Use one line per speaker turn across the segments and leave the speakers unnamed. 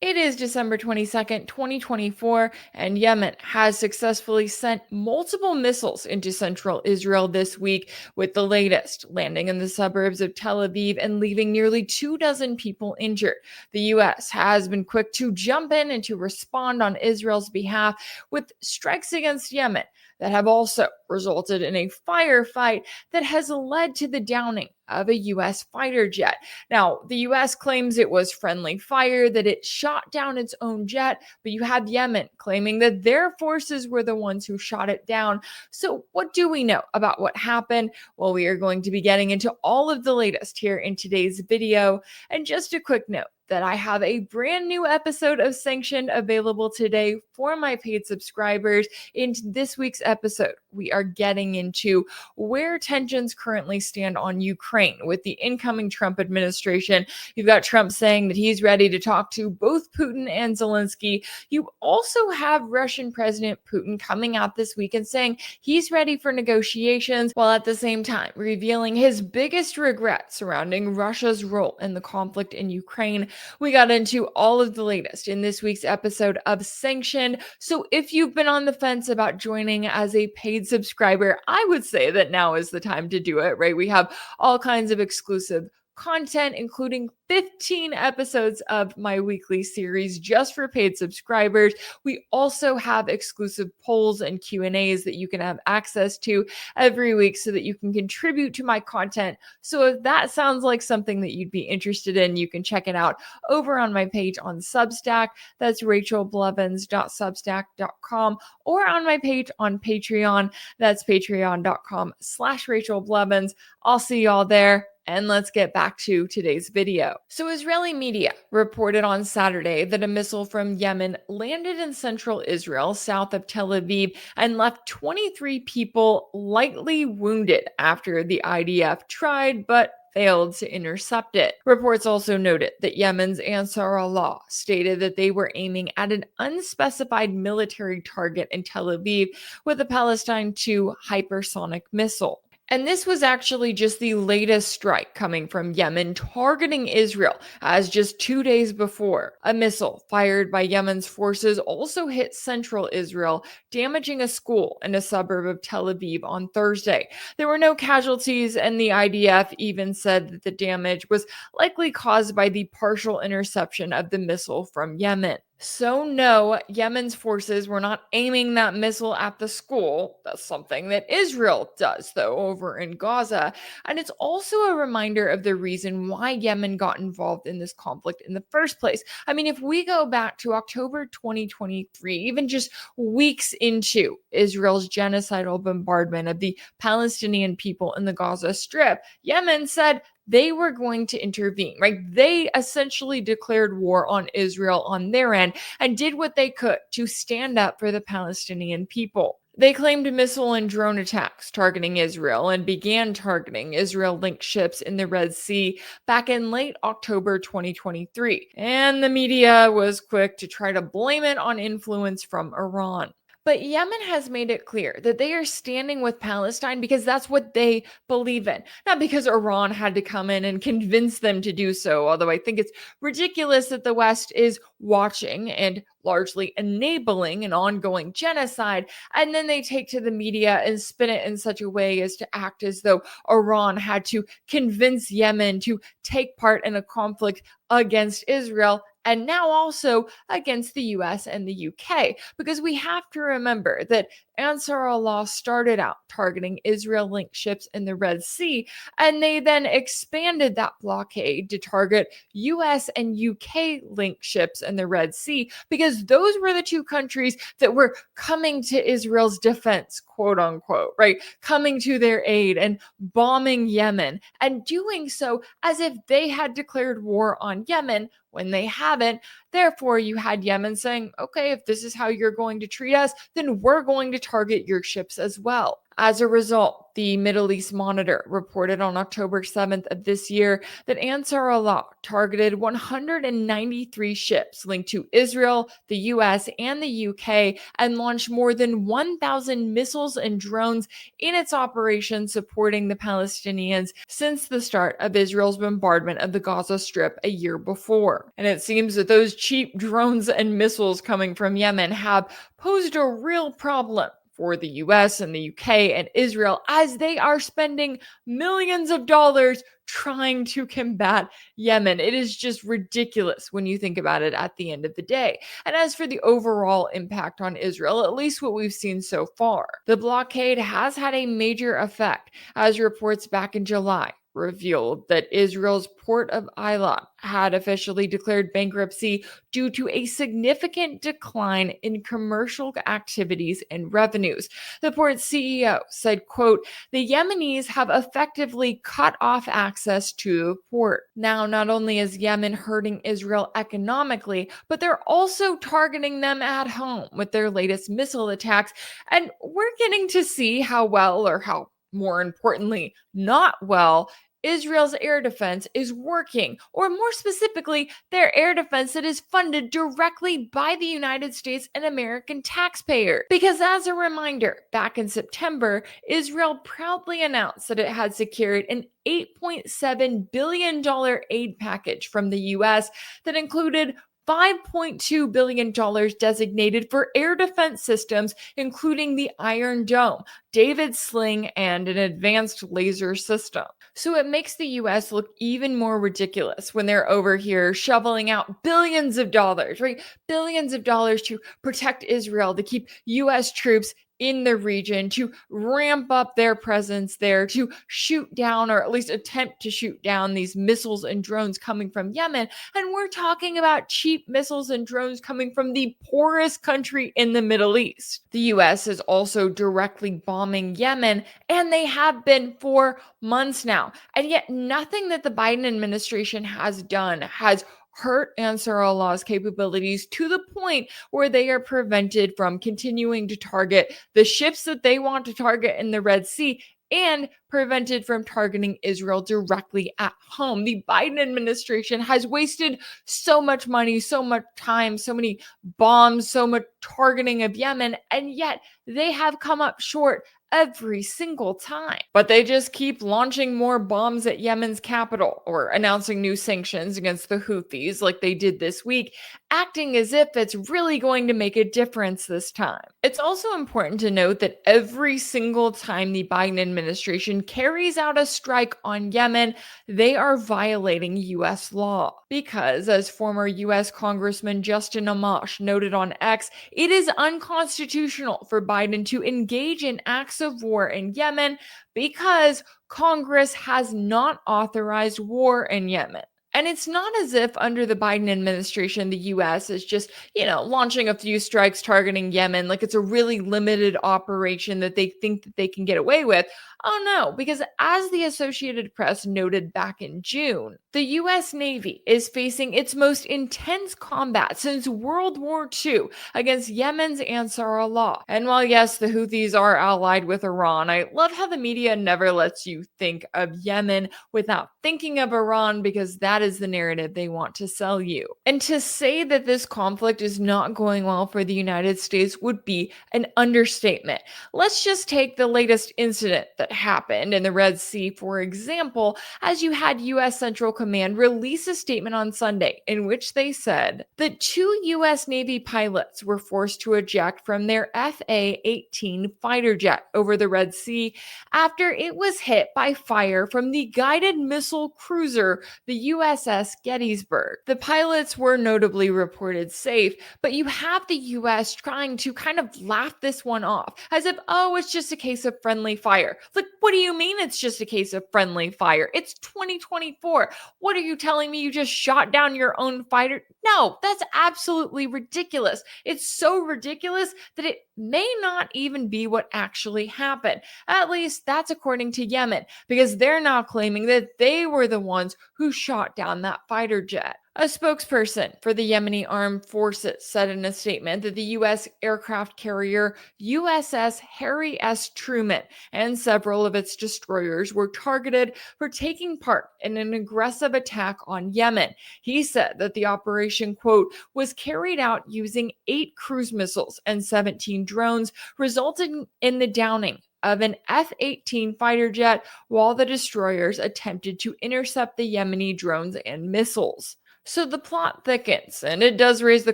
It is December 22nd, 2024, and Yemen has successfully sent multiple missiles into central Israel this week, with the latest landing in the suburbs of Tel Aviv and leaving nearly 24 people injured. The U.S. has been quick to jump in and to respond on Israel's behalf with strikes against Yemen that have also resulted in a firefight that has led to the downing of a U.S. fighter jet. Now, the U.S. claims it was friendly fire, that it shot down its own jet, but you have Yemen claiming that their forces were the ones who shot it down. So, what do we know about what happened? Well, we are going to be getting into all of the latest here in today's video. And just a quick note that I have a brand new episode of Sanctioned available today for my paid subscribers. In this week's episode, we are getting into where tensions currently stand on Ukraine with the incoming Trump administration. You've got Trump saying that he's ready to talk to both Putin and Zelensky. You also have Russian President Putin coming out this week and saying he's ready for negotiations, while at the same time revealing his biggest regret surrounding Russia's role in the conflict in Ukraine. We got into all of the latest in this week's episode of Sanctioned. So if you've been on the fence about joining as a paid subscriber, I would say that now is the time to do it, right? We have all kinds of exclusive content, including 15 episodes of my weekly series just for paid subscribers. We also have exclusive polls and Q&As that you can have access to every week so that you can contribute to my content. So if that sounds like something that you'd be interested in, you can check it out over on my page on Substack. That's rachelblevins.substack.com, or on my page on Patreon. That's patreon.com/rachelblevins. I'll see y'all there. And let's get back to today's video. So Israeli media reported on Saturday that a missile from Yemen landed in central Israel, south of Tel Aviv, and left 23 people lightly wounded after the IDF tried but failed to intercept it. Reports also noted that Yemen's Ansar Allah stated that they were aiming at an unspecified military target in Tel Aviv with a Palestine II hypersonic missile. And this was actually just the latest strike coming from Yemen targeting Israel, as just 2 days before, a missile fired by Yemen's forces also hit central Israel, damaging a school in a suburb of Tel Aviv on Thursday. There were no casualties, and the IDF even said that the damage was likely caused by the partial interception of the missile from Yemen. So no, Yemen's forces were not aiming that missile at the school. That's something that Israel does, though, over in Gaza. And it's also a reminder of the reason why Yemen got involved in this conflict in the first place. I mean, if we go back to October 2023, even just weeks into Israel's genocidal bombardment of the Palestinian people in the Gaza Strip, Yemen said they were going to intervene, right? They essentially declared war on Israel on their end and did what they could to stand up for the Palestinian people. They claimed missile and drone attacks targeting Israel and began targeting Israel-linked ships in the Red Sea back in late October 2023. And the media was quick to try to blame it on influence from Iran. But Yemen has made it clear that they are standing with Palestine because that's what they believe in, not because Iran had to come in and convince them to do so. Although I think it's ridiculous that the West is watching and largely enabling an ongoing genocide, and then they take to the media and spin it in such a way as to act as though Iran had to convince Yemen to take part in a conflict against Israel, and now also against the US and the UK. Because we have to remember that Ansar Allah started out targeting Israel-linked ships in the Red Sea, and they then expanded that blockade to target US and UK-linked ships in the Red Sea, because those were the two countries that were coming to Israel's defense, quote unquote, right? Coming to their aid and bombing Yemen, and doing so as if they had declared war on Yemen when they haven't. Therefore, you had Yemen saying, okay, if this is how you're going to treat us, then we're going to target your ships as well. As a result, the Middle East Monitor reported on October 7th of this year that Ansar Allah targeted 193 ships linked to Israel, the US, and the UK and launched more than 1,000 missiles and drones in its operation supporting the Palestinians since the start of Israel's bombardment of the Gaza Strip a year before. And it seems that those cheap drones and missiles coming from Yemen have posed a real problem for the US and the UK and Israel as they are spending millions of dollars trying to combat Yemen. It is just ridiculous when you think about it at the end of the day. And as for the overall impact on Israel, at least what we've seen so far, the blockade has had a major effect, as reports back in July revealed that Israel's port of Eilat had officially declared bankruptcy due to a significant decline in commercial activities and revenues. The port's CEO said, quote, "The Yemenis have effectively cut off access to the port." Now, not only is Yemen hurting Israel economically, but they're also targeting them at home with their latest missile attacks. And we're getting to see how well, or how more importantly, not well, Israel's air defense is working, or more specifically, their air defense that is funded directly by the United States and American taxpayers. Because as a reminder, back in September, Israel proudly announced that it had secured an $8.7 billion aid package from the US that included $5.2 billion designated for air defense systems, including the Iron Dome, David's Sling, and an advanced laser system. So it makes the US look even more ridiculous when they're over here shoveling out billions of dollars, right? Billions of dollars to protect Israel, to keep US troops in the region, to ramp up their presence there, to shoot down, or at least attempt to shoot down, these missiles and drones coming from Yemen. And we're talking about cheap missiles and drones coming from the poorest country in the Middle East. The US is also directly bombing Yemen, and they have been for months now. And yet nothing that the Biden administration has done has hurt Ansar Allah's capabilities to the point where they are prevented from continuing to target the ships that they want to target in the Red Sea, and prevented from targeting Israel directly at home. The Biden administration has wasted so much money, so much time, so many bombs, so much targeting of Yemen, and yet they have come up short every single time. But they just keep launching more bombs at Yemen's capital, or announcing new sanctions against the Houthis like they did this week, acting as if it's really going to make a difference this time. It's also important to note that every single time the Biden administration carries out a strike on Yemen, they are violating U.S. law. Because, as former U.S. Congressman Justin Amash noted on X, it is unconstitutional for Biden to engage in acts of war in Yemen because Congress has not authorized war in Yemen. And it's not as if under the Biden administration, the US is just, launching a few strikes targeting Yemen like it's a really limited operation that they think that they can get away with. Oh no, because as the Associated Press noted back in June, the US Navy is facing its most intense combat since World War II against Yemen's Ansar Allah. And while yes, the Houthis are allied with Iran, I love how the media never lets you think of Yemen without thinking of Iran, because that is the narrative they want to sell you. And to say that this conflict is not going well for the United States would be an understatement. Let's just take the latest incident that happened in the Red Sea, for example, as you had U.S. Central Command release a statement on Sunday in which they said that 2 U.S. Navy pilots were forced to eject from their FA-18 fighter jet over the Red Sea after it was hit by fire from the guided missile cruiser, the USS Gettysburg. The pilots were notably reported safe, but you have the U.S. trying to kind of laugh this one off as if, oh, it's just a case of friendly fire. Like, what do you mean it's just a case of friendly fire? It's 2024. What are you telling me? You just shot down your own fighter? No, that's absolutely ridiculous. It's so ridiculous that it may not even be what actually happened. At least that's according to Yemen, because they're now claiming that they were the ones who shot down down that fighter jet. A spokesperson for the Yemeni Armed Forces said in a statement that the U.S. aircraft carrier USS Harry S. Truman and several of its destroyers were targeted for taking part in an aggressive attack on Yemen. He said that the operation, quote, was carried out using 8 cruise missiles and 17 drones, resulting in the downing of an F-18 fighter jet while the destroyers attempted to intercept the Yemeni drones and missiles. So the plot thickens, and it does raise the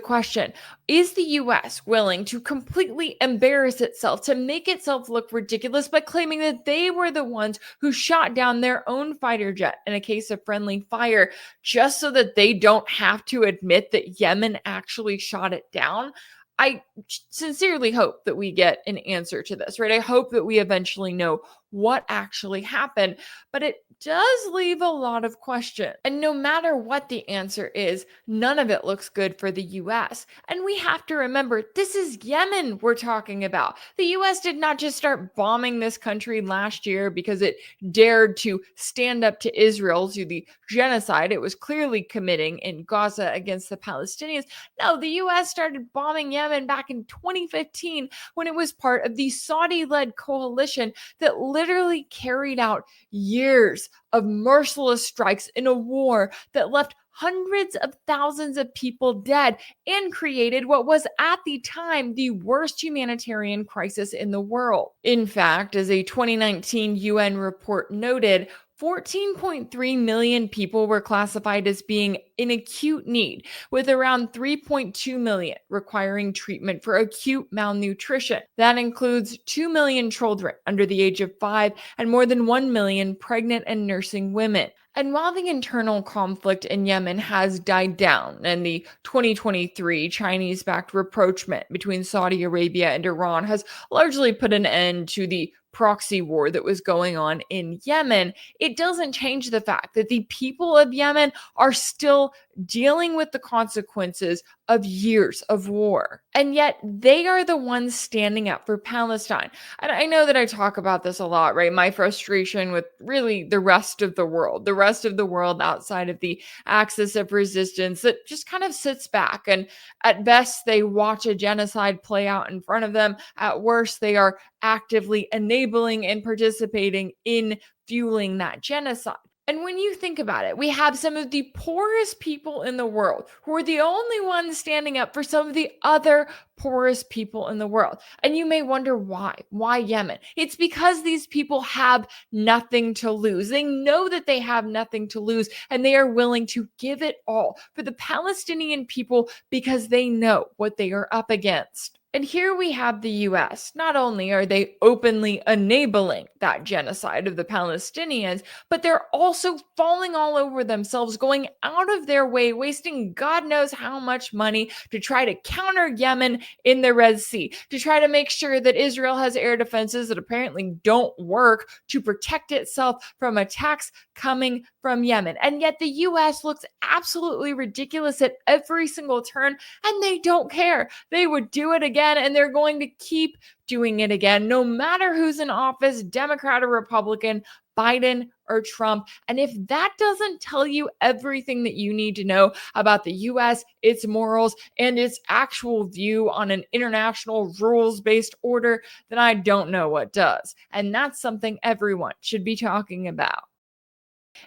question, is the US willing to completely embarrass itself, to make itself look ridiculous by claiming that they were the ones who shot down their own fighter jet in a case of friendly fire, just so that they don't have to admit that Yemen actually shot it down? I sincerely hope that we get an answer to this, right? I hope that we eventually know what actually happened, but it does leave a lot of questions. And no matter what the answer is, none of it looks good for the US. And we have to remember, this is Yemen we're talking about. The US did not just start bombing this country last year because it dared to stand up to Israel to the genocide it was clearly committing in Gaza against the Palestinians. No, the US started bombing Yemen back in 2015 when it was part of the Saudi-led coalition that literally carried out years of merciless strikes in a war that left hundreds of thousands of people dead and created what was at the time the worst humanitarian crisis in the world. In fact, as a 2019 UN report noted, 14.3 million people were classified as being in acute need, with around 3.2 million requiring treatment for acute malnutrition. That includes 2 million children under the age of 5 and more than 1 million pregnant and nursing women. And while the internal conflict in Yemen has died down and the 2023 Chinese-backed rapprochement between Saudi Arabia and Iran has largely put an end to the proxy war that was going on in Yemen, it doesn't change the fact that the people of Yemen are still dealing with the consequences of years of war. And yet they are the ones standing up for Palestine. And I know that I talk about this a lot, right? My frustration with really the rest of the world outside of the axis of resistance that just kind of sits back. And at best, they watch a genocide play out in front of them. At worst, they are actively enabling and participating in fueling that genocide. And when you think about it, we have some of the poorest people in the world who are the only ones standing up for some of the other poorest people in the world. And you may wonder why. Why Yemen? It's because these people have nothing to lose. They know that they have nothing to lose, and they are willing to give it all for the Palestinian people because they know what they are up against. And here we have the US. Not only are they openly enabling that genocide of the Palestinians, but they're also falling all over themselves, going out of their way, wasting God knows how much money to try to counter Yemen in the Red Sea, to try to make sure that Israel has air defenses that apparently don't work to protect itself from attacks coming from Yemen. And yet the US looks absolutely ridiculous at every single turn, and they don't care. They would do it again, and they're going to keep doing it again, no matter who's in office, Democrat or Republican, Biden or Trump. And if that doesn't tell you everything that you need to know about the US, its morals, and its actual view on an international rules-based order, then I don't know what does. And that's something everyone should be talking about.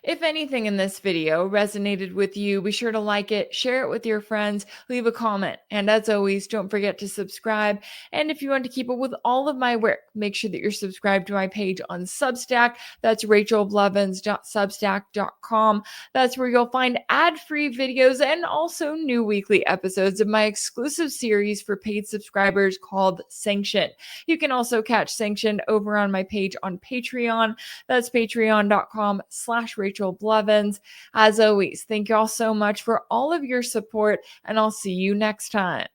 If anything in this video resonated with you, be sure to like it, share it with your friends, leave a comment, and as always, don't forget to subscribe. And if you want to keep up with all of my work, make sure that you're subscribed to my page on Substack. That's rachelblevins.substack.com. That's where you'll find ad-free videos and also new weekly episodes of my exclusive series for paid subscribers called Sanctioned. You can also catch Sanctioned over on my page on Patreon. That's patreon.com/Rachel Blevins. As always, thank you all so much for all of your support, and I'll see you next time.